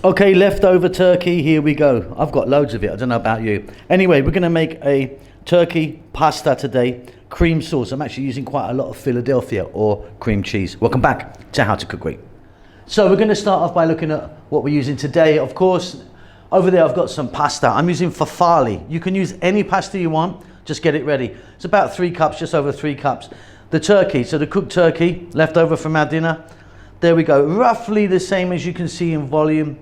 Okay, leftover turkey, here we go. I've got loads of it, I don't know about you. Anyway, we're gonna make a turkey pasta today, cream sauce. I'm actually using quite a lot of Philadelphia or cream cheese. Welcome back to How to Cook Great. So we're gonna start off by looking at what we're using today. Of course, over there I've got some pasta. I'm using farfalle. You can use any pasta you want, just get it ready. It's about 3 cups, just over 3 cups. The turkey, so the cooked turkey, left over from our dinner. There we go, roughly the same as you can see in volume.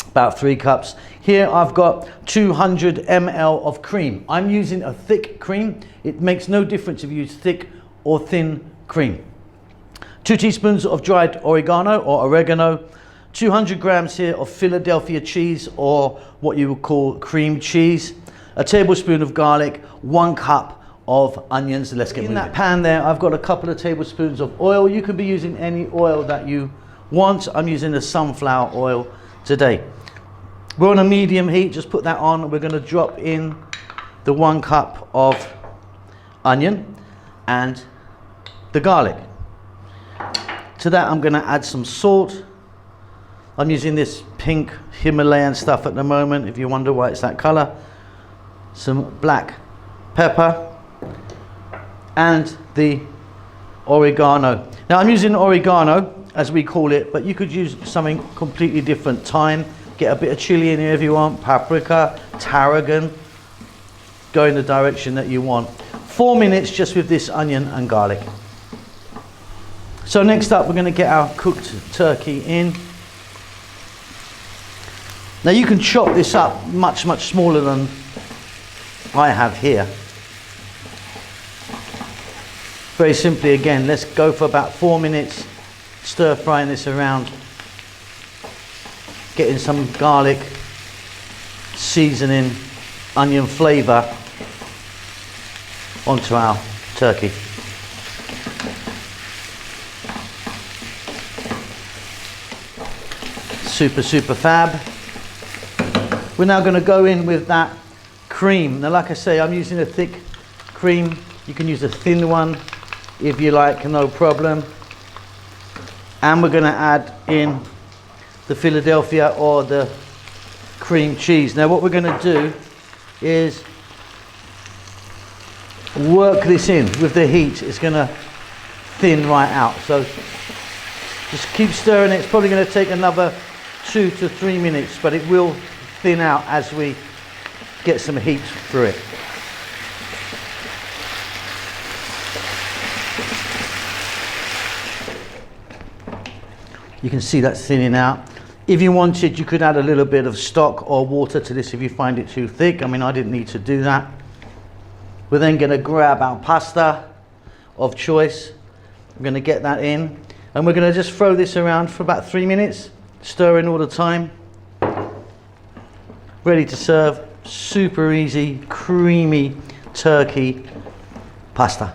About 3 cups. Here I've got 200 ml of cream. I'm using a thick cream. It makes no difference if you use thick or thin cream. 2 teaspoons of dried oregano or oregano. 200 grams here of Philadelphia cheese, or what you would call cream cheese. A tablespoon of garlic, 1 cup of onions. Let's get in that pan there. I've got a couple of tablespoons of oil. You can be using any oil that you want. I'm using the sunflower oil today. We're on a medium heat, just put that on. We're going to drop in the 1 cup of onion and the garlic. To that I'm going to add some salt. I'm using this pink Himalayan stuff at the moment, if you wonder why it's that color. Some black pepper and the oregano. Now I'm using oregano as we call it, but you could use something completely different. Thyme. Get a bit of chili in here if you want, paprika, tarragon, go in the direction that you want. 4 minutes just with this onion and garlic. So next up we're going to get our cooked turkey in. Now you can chop this up much smaller than I have here. Very simply again, let's go for about 4 minutes, stir frying this around. Getting some garlic, seasoning, onion flavour onto our turkey. Super fab. We're now going to go in with that cream. Now like I say, I'm using a thick cream. You can use a thin one if you like, no problem. And we're going to add in the Philadelphia or the cream cheese. Now what we're going to do is work this in with the heat. It's going to thin right out, so just keep stirring it. It's probably going to take another 2 to 3 minutes, but it will thin out as we get some heat through it. You can see that's thinning out. If you wanted, you could add a little bit of stock or water to this if you find it too thick. I mean, I didn't need to do that. We're then going to grab our pasta of choice. We're going to get that in, and we're going to just throw this around for about 3 minutes, stirring all the time. Ready to serve. Super easy, creamy turkey pasta.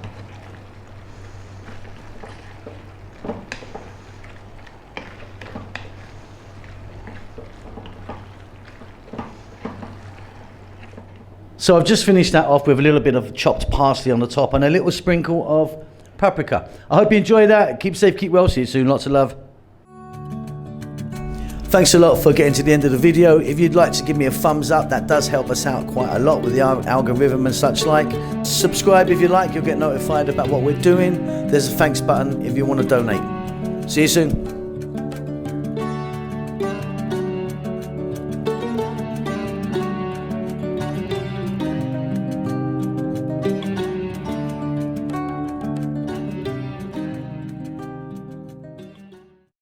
So I've just finished that off with a little bit of chopped parsley on the top and a little sprinkle of paprika. I hope you enjoy that. Keep safe, keep well. See you soon. Lots of love. Thanks a lot for getting to the end of the video. If you'd like to give me a thumbs up, that does help us out quite a lot with the algorithm and such like. Subscribe if you like. You'll get notified about what we're doing. There's a thanks button if you want to donate. See you soon.